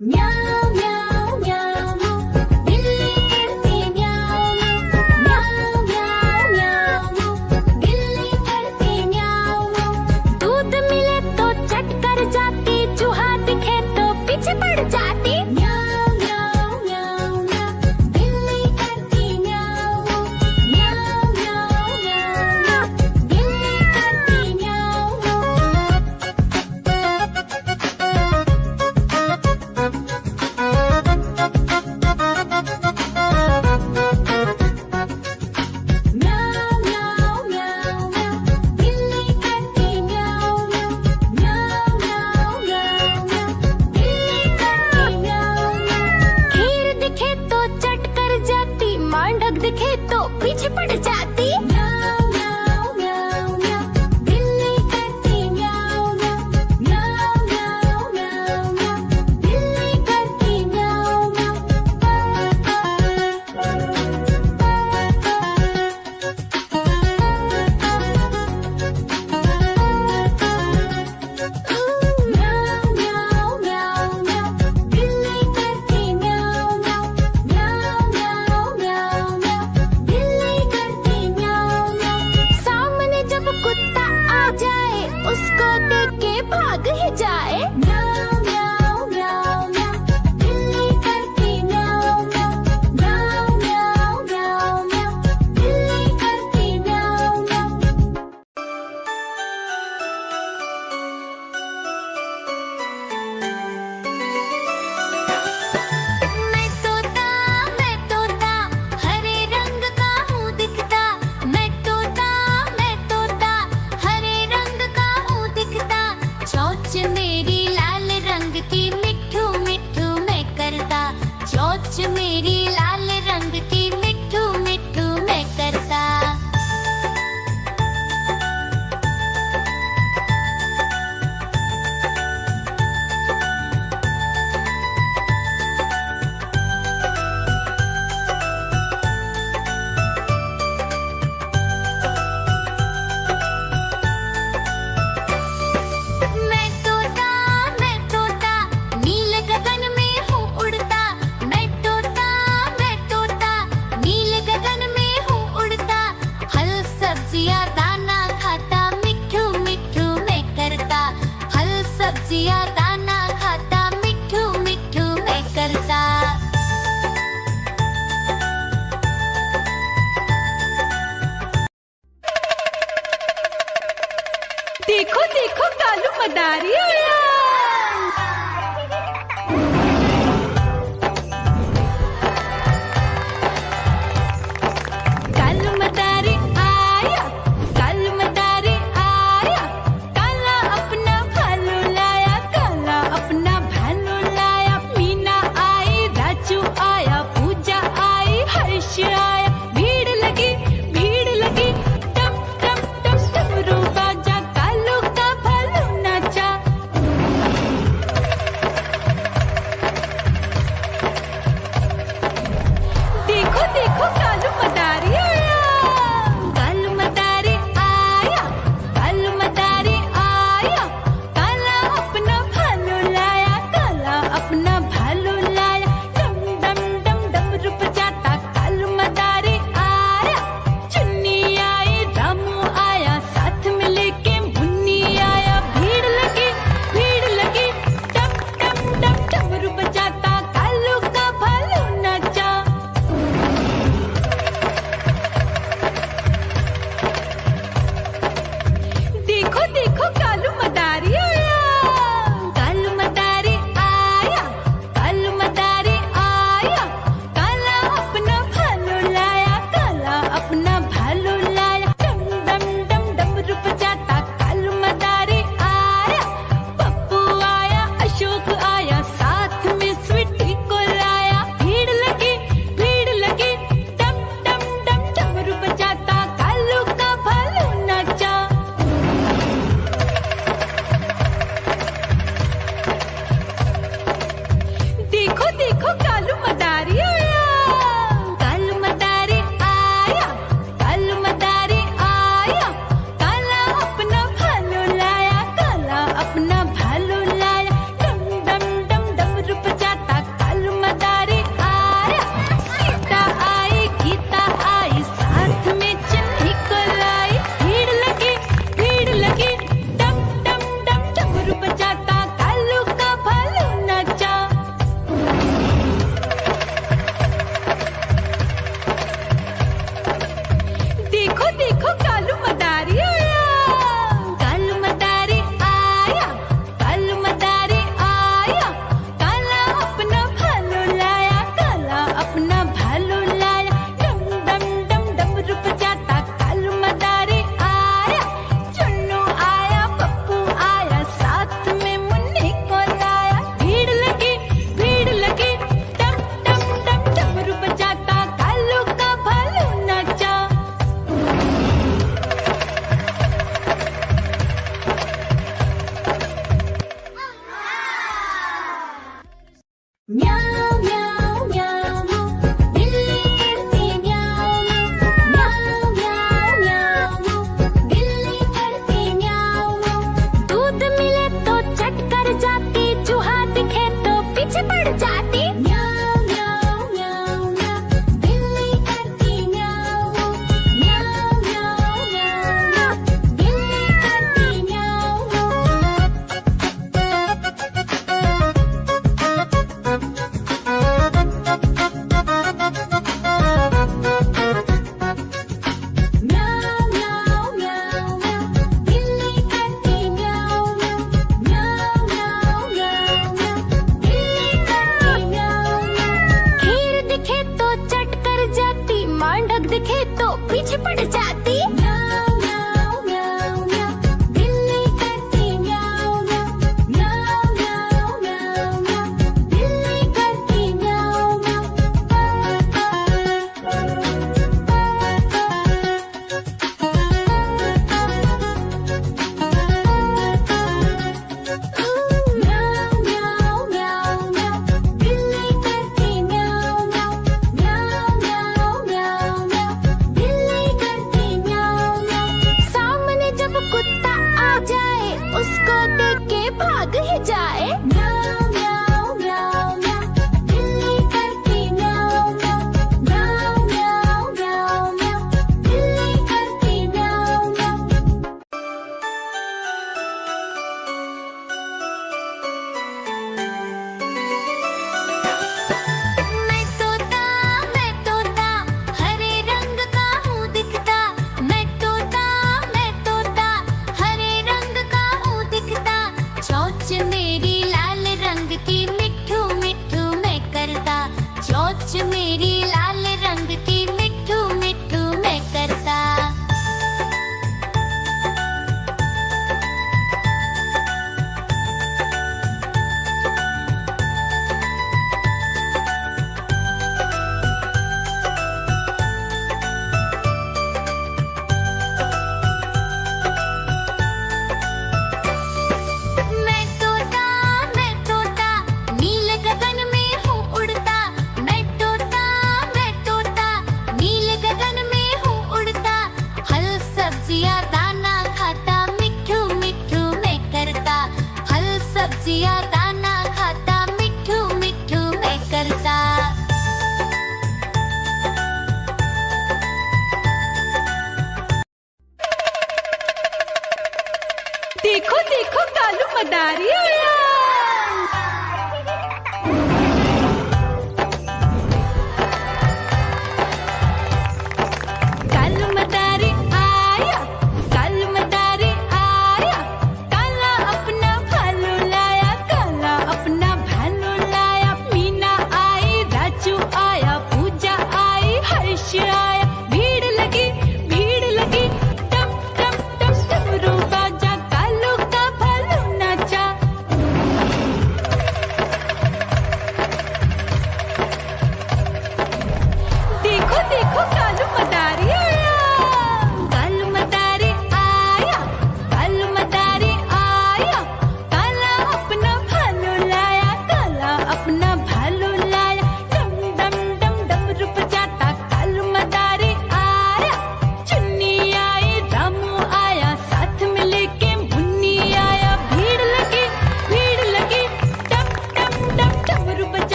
म्याऊं म्याऊं म्याऊं बिल्ली करती म्याऊं म्याऊं म्याऊं म्याऊं बिल्ली करती म्याऊं। दूध मिले तो चट कर जाती, चूहा दिखे तो पीछे पड़ जाती। म्याऊं म्याऊं म्याऊं म्याऊं बिल्ली करती म्याऊं म्याऊं म्याऊं म्याऊं बिल्ली करती म्याऊं। म्याऊं म्याऊं म्याऊं म्याऊं बिल्ली करती म्याऊं म्याऊं म्याऊं म्याऊं म्याऊं बिल्ली करती म्याऊं। खीर दिखे तो चट कर जाती, मांडक दिखे तो पीछे पड़ जाती। म्याऊं म्याऊं म्याऊं म्याऊं बिल्ली करती म्याऊं म्याऊं म्याऊं म्याऊं म्याऊं बिल्ली करती म्याऊं म्याऊं म्याऊं म्याऊं म्याऊं बिल्ली करती म्याऊं म्याऊं म्याऊं म्याऊं म्याऊं बिल्ली करती म्याऊं। सामने जब कुत्ता आ जाए, उसको देख के भाग ही जाए। म्याऊं म्याऊं म्याऊं म्याऊं बिल्ली करती म्याऊं म्याऊं म्याऊं म्याऊं म्याऊं बिल्ली करती म्याऊं म्याऊं। मैं तोता हरे रंग का हूँ दिखता। मैं तोता हरे रंग का हूँ दिखता। चोंच मेरी लाल रंग की, मिट्ठू मिट्ठू मैं करता। चोंच मेरी लाल रंग की, मिट्ठू मिट्ठू मैं करता। मैं तोता नील गगन में हूँ उड़ता। मैं तोता नील गगन में हूँ उड़ता। फल सब्जियाँ दाना खाता, मिट्ठू मिट्ठू मैं करता। फल सब्जियाँ दाना खाता, मिट्ठू मिट्ठू मैं करता। देखो देखो कालू मदारी आया। कालू मदारी आया, कालू मदारी आया। काला अपना भालू लाया, काला अपना भालू लाया। मीना आई, राजू आया, पूजा आई, हर्ष आया। भीड़ लगी टम टम टम डमरू बाजा। कालू का भालू नाचा। देखो देखो कालू मदारी आया। कालू मदारी आया, कालू मदारी आया। काला अपना भालू लाया, काला अपना भालू लाया। डम डम डम डमरू बजाता कालू मदारी आया। चुन्नी आई, रामू आया, साथ में लेके मुन्नी आया। भीड़ लगी टम टम टम डमरू बजाता कालू का भालू नाचा। देखो देखो कालू मदारी आया। कालू मदारी आया, कालू मदारी आया। काला अपना भालू लाया, काला अपना भालू लाया। डम डम डम डमरू बजाता कालू मदारी आया। पप्पू आया, अशोक आया, साथ में स्वीटी को लाया। भीड़ लगी टम टम डम डमरू बजाता कालू का भालू नाचा। देखो देखो कालू मदारी आया। कालू मदारी आया, कालू मदारी आया। काला अपना भालू लाया, काला अपना भालू लाया। डम डम डम डमरू बजाता म्याऊ